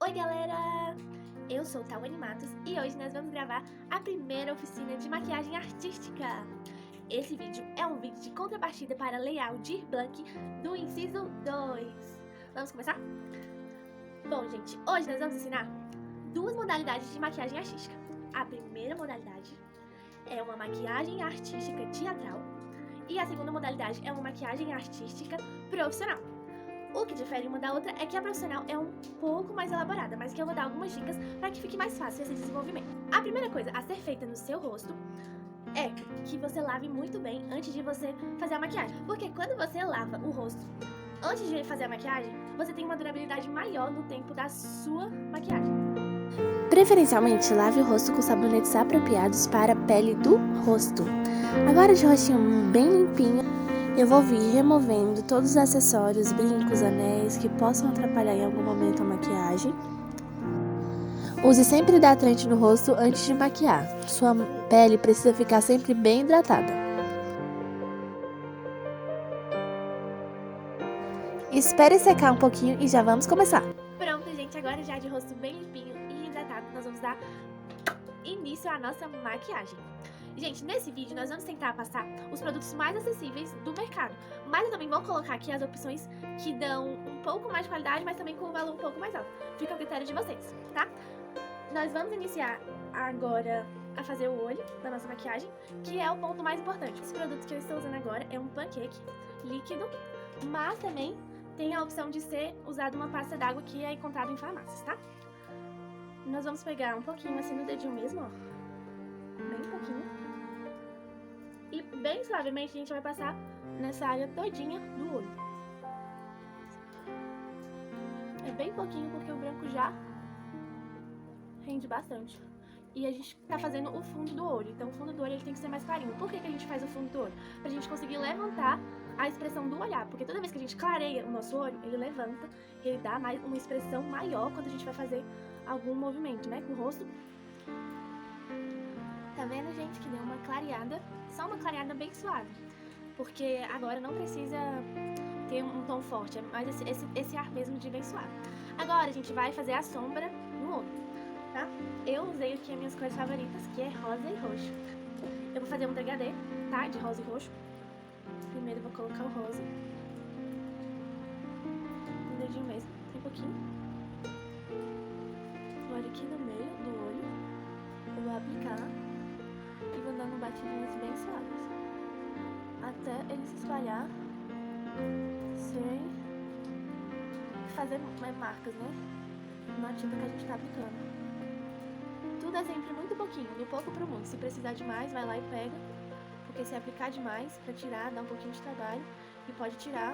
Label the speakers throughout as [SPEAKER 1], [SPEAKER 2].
[SPEAKER 1] Oi galera, eu sou Tawane Matos e hoje nós vamos gravar a primeira oficina de maquiagem artística. Esse vídeo é um vídeo de contrapartida para Leal Dir Blanc do Inciso 2. Vamos começar? Bom gente, hoje nós vamos ensinar duas modalidades de maquiagem artística. A primeira modalidade é uma maquiagem artística teatral e a segunda modalidade é uma maquiagem artística profissional. O que difere uma da outra é que a profissional é um pouco mais elaborada, mas que eu vou dar algumas dicas para que fique mais fácil esse desenvolvimento. A primeira coisa a ser feita no seu rosto é que você lave muito bem antes de você fazer a maquiagem. Porque quando você lava o rosto antes de fazer a maquiagem, você tem uma durabilidade maior no tempo da sua maquiagem.
[SPEAKER 2] Preferencialmente, lave o rosto com sabonetes apropriados para a pele do rosto. Agora, de rostinho bem limpinho, eu vou vir removendo todos os acessórios, brincos, anéis que possam atrapalhar em algum momento a maquiagem. Use sempre hidratante no rosto antes de maquiar. Sua pele precisa ficar sempre bem hidratada. Espere secar um pouquinho e já vamos começar.
[SPEAKER 1] Pronto, gente, agora já de rosto bem limpinho e hidratado, nós vamos dar início à nossa maquiagem. Gente, nesse vídeo nós vamos tentar passar os produtos mais acessíveis do mercado, mas eu também vou colocar aqui as opções que dão um pouco mais de qualidade, mas também com um valor um pouco mais alto. Fica a critério de vocês, tá? Nós vamos iniciar agora a fazer o olho da nossa maquiagem, que é o ponto mais importante. Esse produto que eu estou usando agora é um pancake líquido, mas também tem a opção de ser usado uma pasta d'água que é encontrada em farmácias, tá? Nós vamos pegar um pouquinho assim no dedinho mesmo, ó. Bem pouquinho. E bem suavemente a gente vai passar nessa área todinha do olho. É bem pouquinho porque o branco já rende bastante. E a gente tá fazendo o fundo do olho, então o fundo do olho ele tem que ser mais clarinho. Por que a gente faz o fundo do olho? Pra gente conseguir levantar a expressão do olhar, porque toda vez que a gente clareia o nosso olho, ele levanta, ele dá mais uma expressão maior quando a gente vai fazer algum movimento, né, com o rosto. Tá vendo, gente, que deu uma clareada, só uma clareada bem suave, porque agora não precisa ter um tom forte, é mais esse ar mesmo de bem suave. Agora a gente vai fazer a sombra no olho, tá? Eu usei aqui as minhas cores favoritas, que é rosa e roxo. Eu vou fazer um degradê, tá, de rosa e roxo. Primeiro eu vou colocar o rosa no dedinho mesmo, um pouquinho. Agora aqui no meio do olho eu vou aplicar e vou dando batidinhas bem suaves até ele se espalhar sem fazer marcas, né, na tinta que a gente tá aplicando. Tudo é sempre muito pouquinho, do pouco pro muito. Se precisar de mais, vai lá e pega, porque se aplicar demais pra tirar, dá um pouquinho de trabalho e pode tirar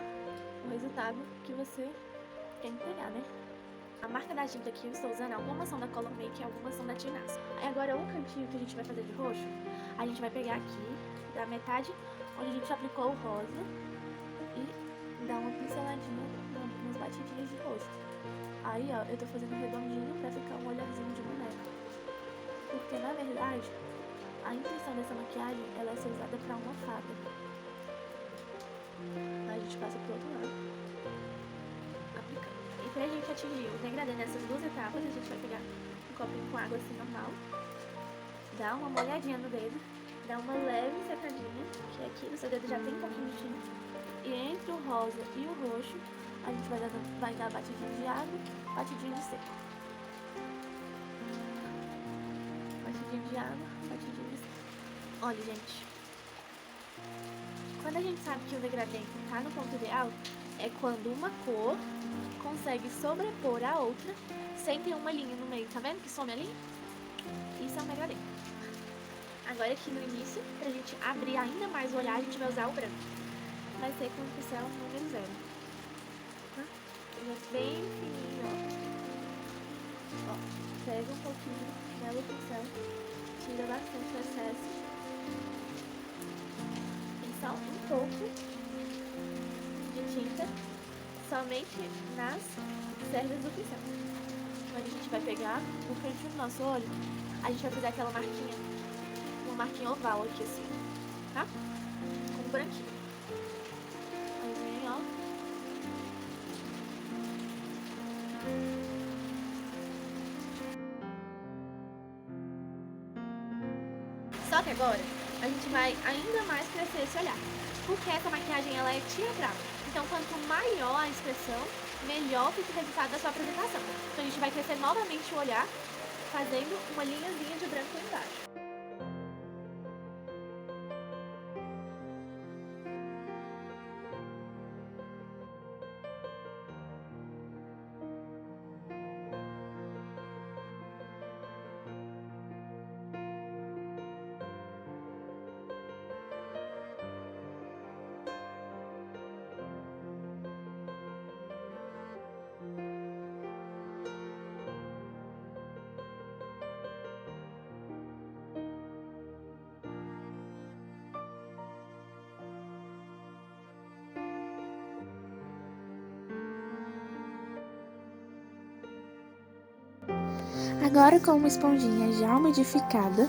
[SPEAKER 1] o resultado que você quer entregar, né? A marca da tinta que eu estou usando, algumas são da Color Make e algumas são da Tinasco. Aí agora o cantinho que a gente vai fazer de roxo, a gente vai pegar aqui, da metade onde a gente aplicou o rosa e dar uma pinceladinha, umas batidinhas de roxo. Aí ó, eu tô fazendo redondinho pra ficar um olharzinho de boneca. Porque na verdade, a intenção dessa maquiagem, ela é ser usada pra uma fada. Aí a gente passa pro outro lado, aplicando. E pra gente atingir o degradê nessas duas etapas, a gente vai pegar um copinho com água assim normal, dar uma molhadinha no dedo, dar uma leve secadinha, que aqui no seu dedo já tem um pouquinho de tinta, e entre o rosa e o roxo, a gente vai dar batidinha de água, batidinha de seco. Batidinha de água, batidinha de seco. Olha, gente, quando a gente sabe que o degradê tá no ponto ideal, é quando uma cor consegue sobrepor a outra sem ter uma linha no meio, tá vendo que some a linha? Isso é um degradê. Agora aqui no início, pra gente abrir ainda mais o olhar, a gente vai usar o branco. Vai ser com o pincel número 0. Tá? Ele é bem fininho, ó. Pega um pouquinho do pincel, tira bastante o excesso. E só um pouco de tinta, somente nas cerdas do pincel. Onde a gente vai pegar o cantinho do nosso olho, a gente vai fazer aquela marquinha, uma marquinha oval aqui assim, tá? Com branquinho. Aí vem, ó. Só que agora, a gente vai ainda mais crescer esse olhar. Porque essa maquiagem, ela é teatral. Então, quanto maior a expressão, melhor fica o resultado da sua apresentação. Então, a gente vai crescer novamente o olhar, fazendo uma linhazinha de branco embaixo.
[SPEAKER 2] Agora, com uma esponjinha já umidificada,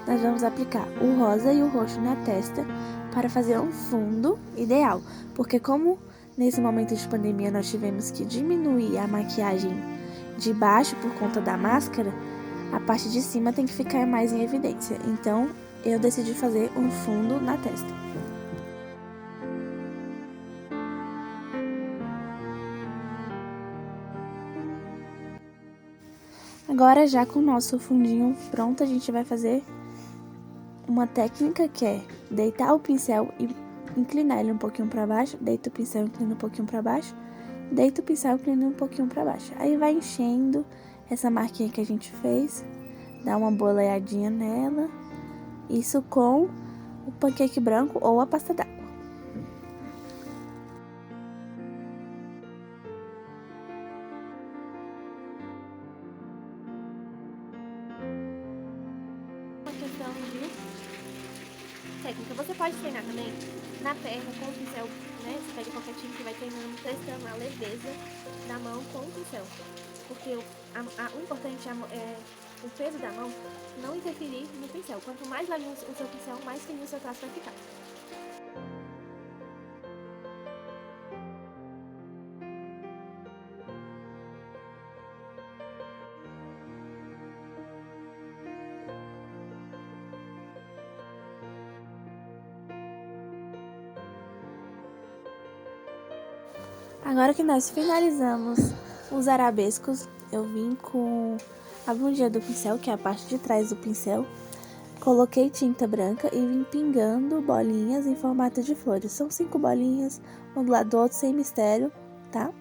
[SPEAKER 2] nós vamos aplicar o rosa e o roxo na testa para fazer um fundo ideal. Porque como nesse momento de pandemia nós tivemos que diminuir a maquiagem de baixo por conta da máscara, a parte de cima tem que ficar mais em evidência. Então, eu decidi fazer um fundo na testa. Agora, já com o nosso fundinho pronto, a gente vai fazer uma técnica que é deitar o pincel e inclinar ele um pouquinho para baixo, deita o pincel, inclina um pouquinho para baixo, deita o pincel, inclina um pouquinho para baixo. Aí vai enchendo essa marquinha que a gente fez, dá uma boleadinha nela, isso com o pancake branco ou a pasta d'água.
[SPEAKER 1] Uma questão de técnica. Você pode treinar também na perna com o pincel, né? Você pega qualquer time que vai treinando, testando a leveza da mão com o pincel. Porque o importante é o peso da mão não interferir no pincel. Quanto mais leve o seu pincel, mais fininho o seu traço vai ficar.
[SPEAKER 2] Agora que nós finalizamos os arabescos, eu vim com a bundinha do pincel, que é a parte de trás do pincel, coloquei tinta branca e vim pingando bolinhas em formato de flores. São 5 bolinhas, um do lado do outro, sem mistério, tá?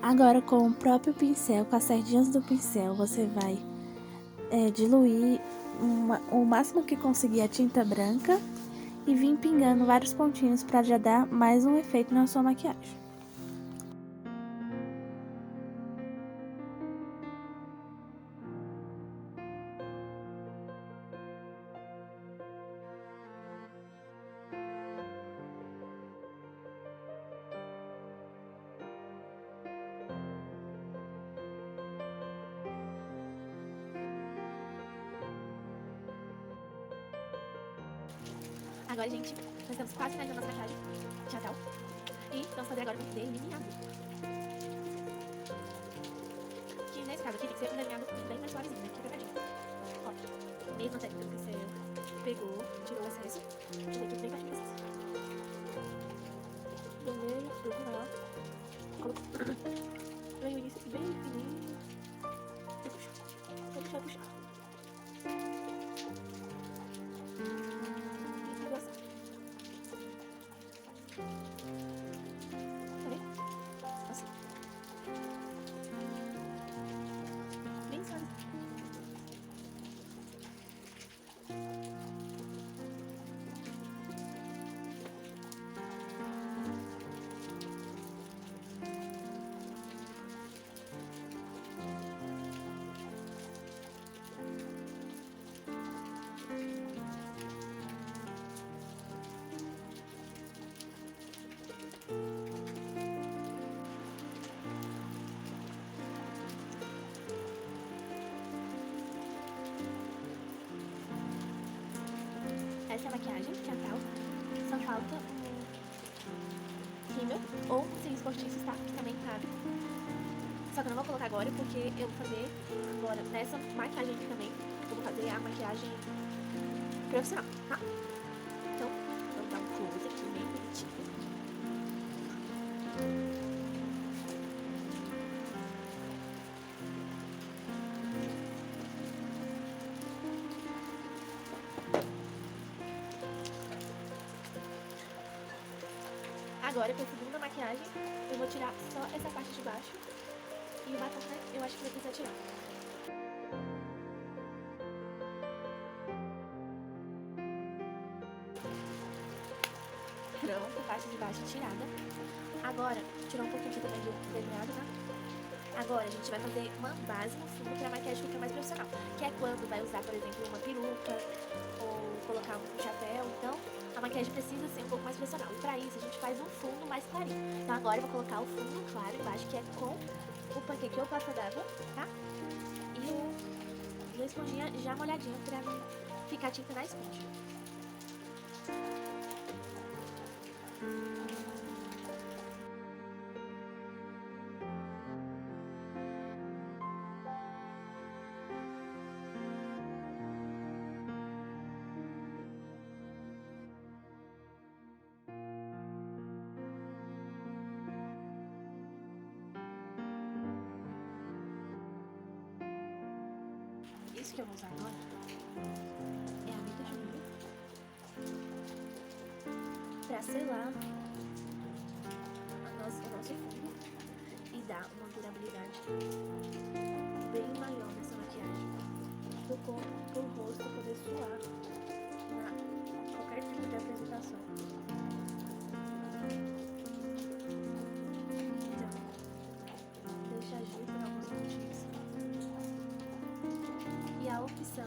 [SPEAKER 2] Agora, com o próprio pincel, com as sardinhas do pincel, você vai diluir o máximo que conseguir a tinta branca e vir pingando vários pontinhos para já dar mais um efeito na sua maquiagem.
[SPEAKER 1] Agora, gente, nós estamos quase finalizando a nossa maquiagem de Natal. E vamos fazer agora um delineado. Que nesse caso aqui tem que ser um delineado bem mais suavezinho, né? Que apertadinho. Ó, mesma técnica do pincel. Pegou, tirou o excesso. Tirei tudo bem pertinho do excesso. Vermelho, tudo maior. Colocou. Vem o início aqui bem fininho. E puxa. Vou puxar, puxar. essa é a maquiagem, que é a tal. Só falta rímel ou cílios postiços, tá? Que também cabe. Só que eu não vou colocar agora, porque eu vou fazer agora nessa maquiagem aqui também. Eu vou fazer a maquiagem profissional, tá? Então, vamos dar um close aqui, bem bonitinho. Agora, pra segunda maquiagem, eu vou tirar só essa parte de baixo. E o batom, né, eu acho que vai precisar tirar. Pronto, a parte de baixo tirada. Agora, tirar um pouquinho aqui também do delineado, né? Agora, a gente vai fazer uma base no fundo pra maquiagem ficar mais profissional. Que é quando vai usar, por exemplo, uma peruca ou colocar um chapéu. Então, a maquiagem precisa ser um pouco mais profissional. E pra isso, a gente faz um fundo mais clarinho. Então, agora eu vou colocar o fundo claro embaixo, que é com o panqueque ou pasta d'água, tá? E a esponjinha já molhadinha pra não ficar tinta na esponja. Isso que eu vou usar agora é a Amiga Júnior pra selar o nosso fundo e dar uma durabilidade bem maior nessa maquiagem pro rosto poder suar na qualquer tipo de apresentação. Então, deixa agir por alguns minutinhos. E a opção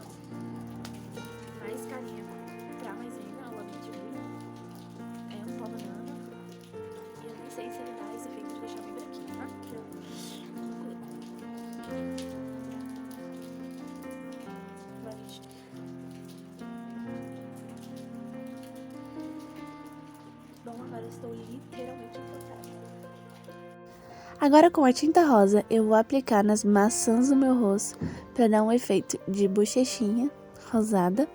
[SPEAKER 1] mais carinha pra maisena, o Amiga Júnior, é um pó banana. E eu nem sei se ele dá esse efeito de deixar bem branquinho, tá? Que eu Bom, agora eu estou literalmente encantada.
[SPEAKER 2] Agora com a tinta rosa, eu vou aplicar nas maçãs do meu rosto para dar um efeito de bochechinha rosada.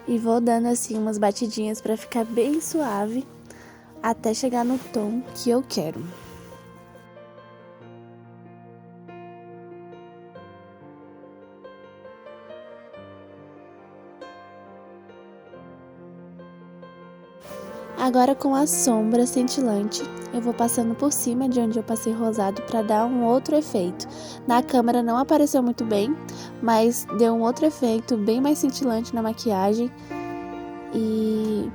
[SPEAKER 2] E vou dando assim umas batidinhas para ficar bem suave até chegar no tom que eu quero. Agora com a sombra cintilante, eu vou passando por cima de onde eu passei rosado para dar um outro efeito. Na câmera não apareceu muito bem, mas deu um outro efeito bem mais cintilante na maquiagem e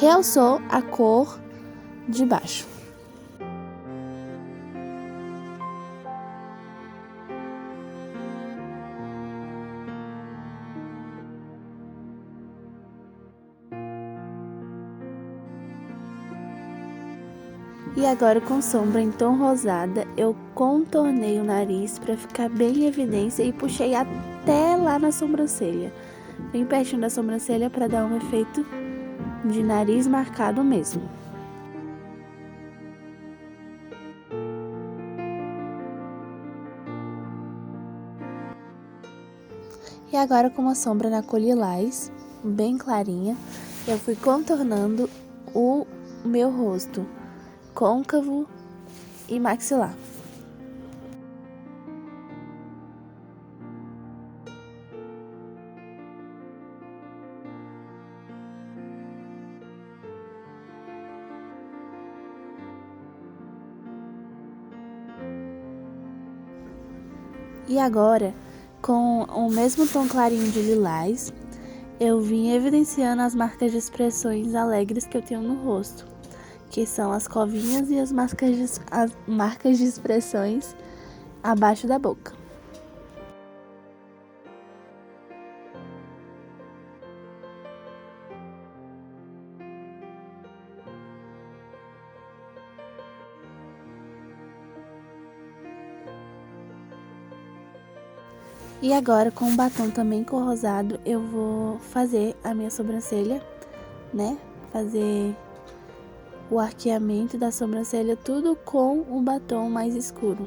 [SPEAKER 2] realçou a cor de baixo. E agora com sombra em tom rosada, eu contornei o nariz para ficar bem em evidência e puxei até lá na sobrancelha, bem pertinho da sobrancelha para dar um efeito de nariz marcado mesmo. E agora com uma sombra na cor lilás, bem clarinha, eu fui contornando o meu rosto côncavo e maxilar. E agora, com o mesmo tom clarinho de lilás, eu vim evidenciando as marcas de expressões alegres que eu tenho no rosto, que são as covinhas e as marcas de expressões abaixo da boca. E agora, com o batom também cor rosado, eu vou fazer a minha sobrancelha, né? Fazer o arqueamento da sobrancelha, tudo com o batom mais escuro.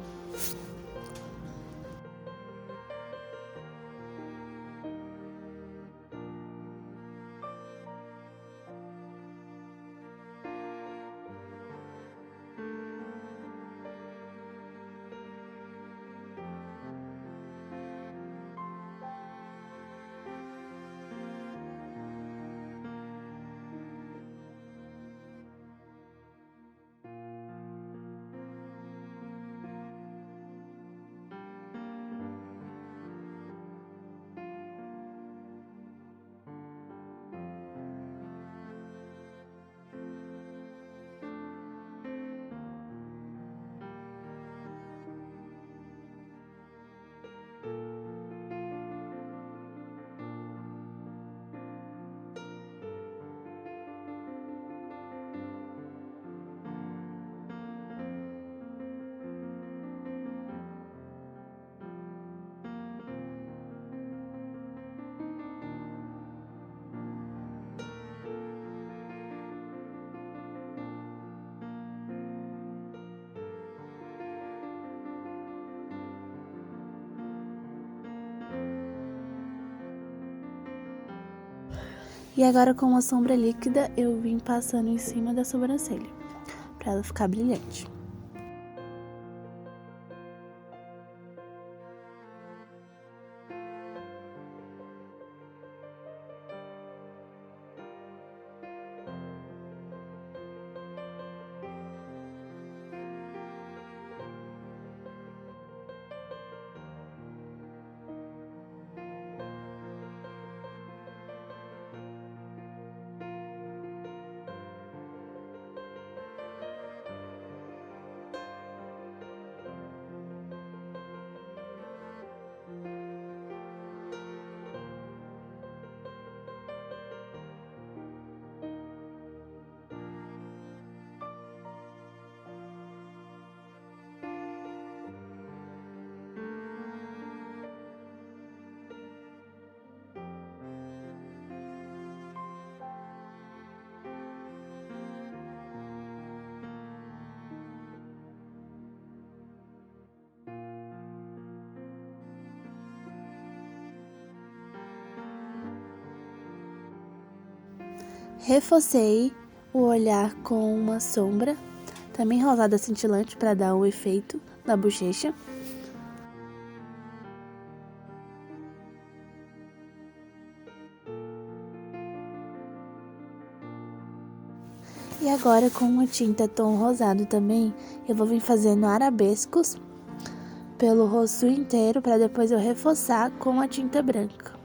[SPEAKER 2] E agora, com uma sombra líquida, eu vim passando em cima da sobrancelha, pra ela ficar brilhante. Reforcei o olhar com uma sombra, também rosada cintilante para dar o efeito na bochecha. E agora, com uma tinta tom rosado também, eu vou vir fazendo arabescos pelo rosto inteiro para depois eu reforçar com a tinta branca.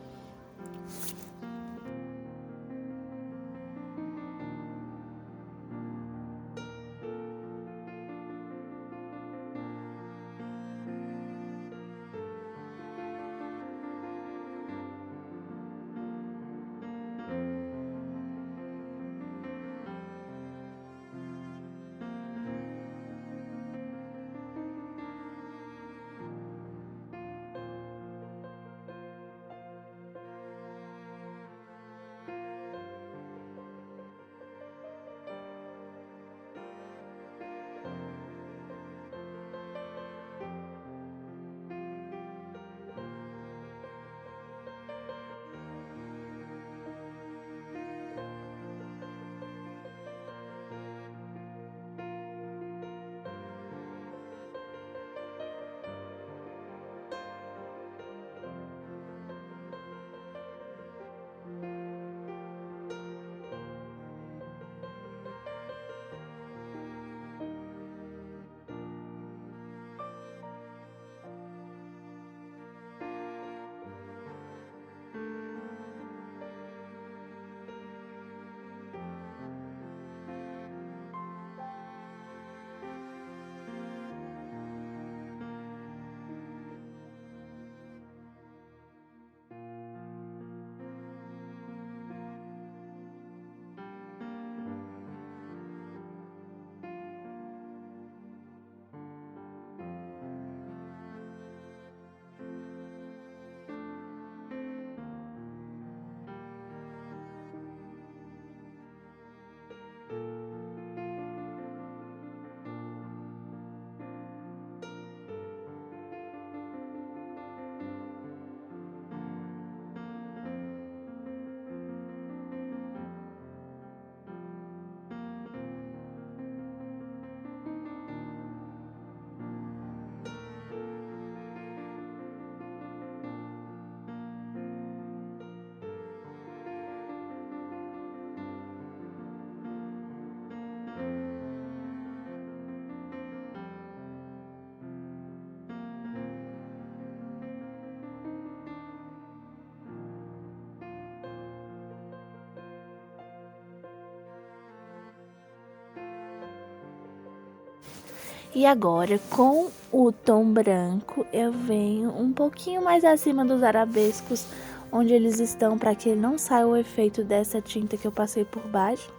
[SPEAKER 2] E agora, com o tom branco, eu venho um pouquinho mais acima dos arabescos, onde eles estão, para que não saia o efeito dessa tinta que eu passei por baixo.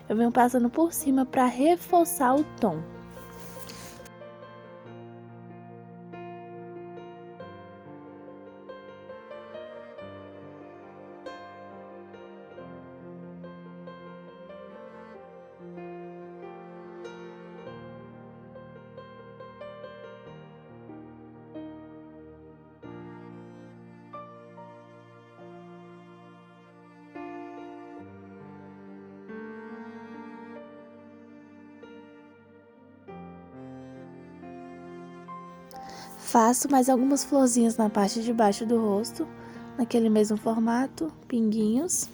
[SPEAKER 2] Eu venho passando por cima para reforçar o tom. Faço mais algumas florzinhas na parte de baixo do rosto, naquele mesmo formato, pinguinhos.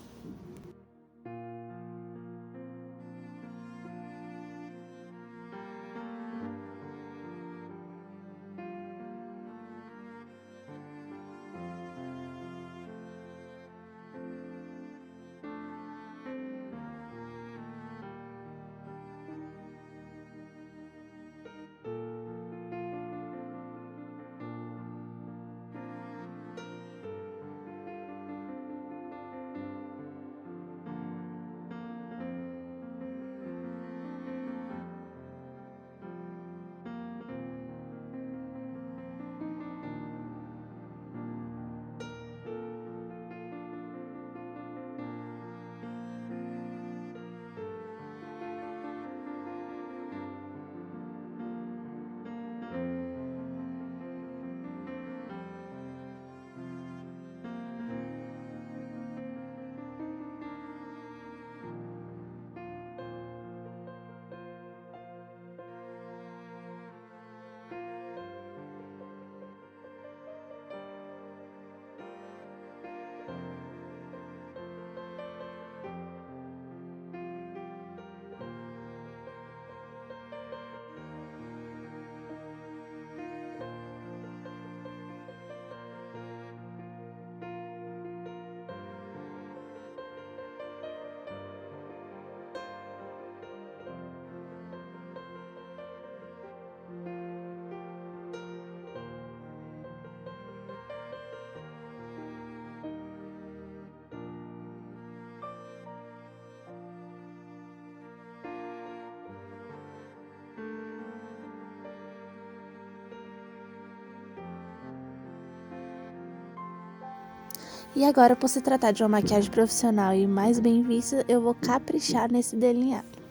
[SPEAKER 2] E agora, por se tratar de uma maquiagem profissional e mais bem vista, eu vou caprichar nesse delineado.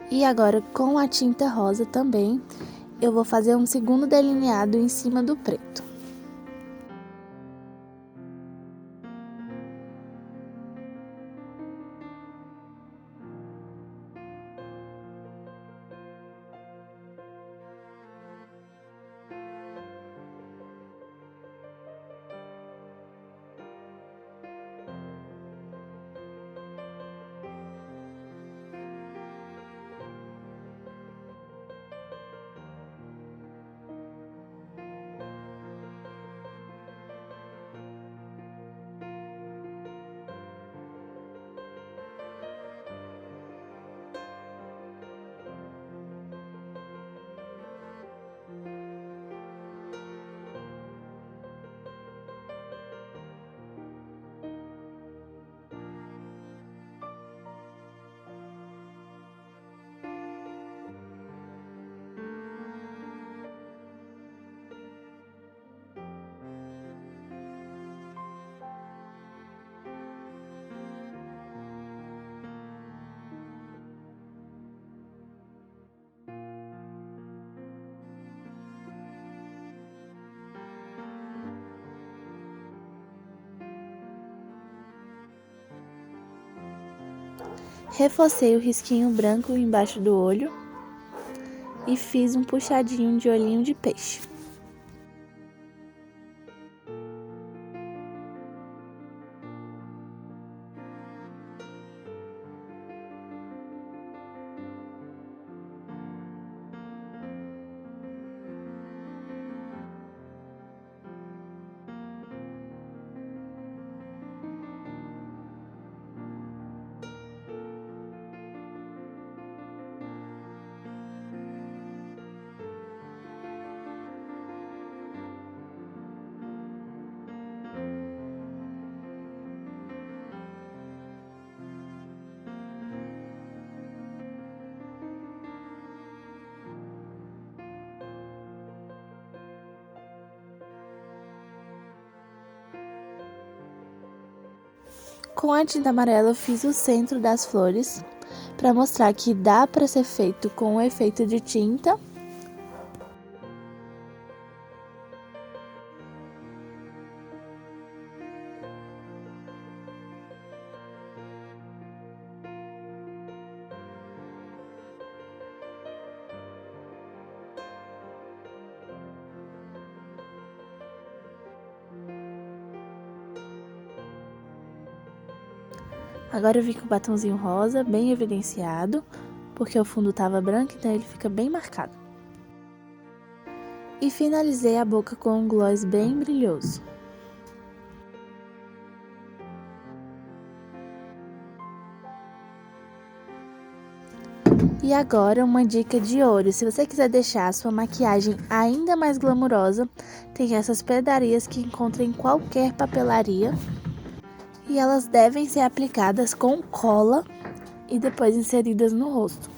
[SPEAKER 2] E agora, com a tinta rosa também, eu vou fazer um segundo delineado em cima do preto. Reforcei o risquinho branco embaixo do olho e fiz um puxadinho de olhinho de peixe. Com a tinta amarela eu fiz o centro das flores para mostrar que dá para ser feito com o efeito de tinta. Agora eu vim com o batonzinho rosa, bem evidenciado, porque o fundo estava branco, então ele fica bem marcado. E finalizei a boca com um gloss bem brilhoso. E agora uma dica de ouro, se você quiser deixar a sua maquiagem ainda mais glamurosa, tem essas pedarias que encontra em qualquer papelaria. E elas devem ser aplicadas com cola e depois inseridas no rosto.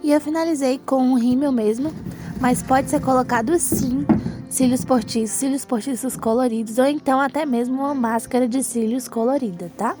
[SPEAKER 2] E eu finalizei com um rímel mesmo, mas pode ser colocado sim cílios postiços coloridos ou então até mesmo uma máscara de cílios colorida, tá?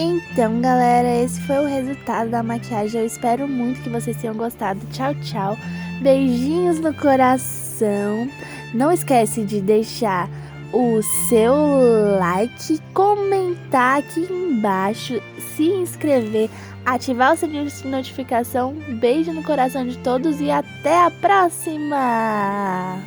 [SPEAKER 2] Então, galera, esse foi o resultado da maquiagem. Eu espero muito que vocês tenham gostado. Tchau, tchau. Beijinhos no coração. Não esquece de deixar o seu like, comentar aqui embaixo, se inscrever, ativar o sininho de notificação. Beijo no coração de todos e até a próxima!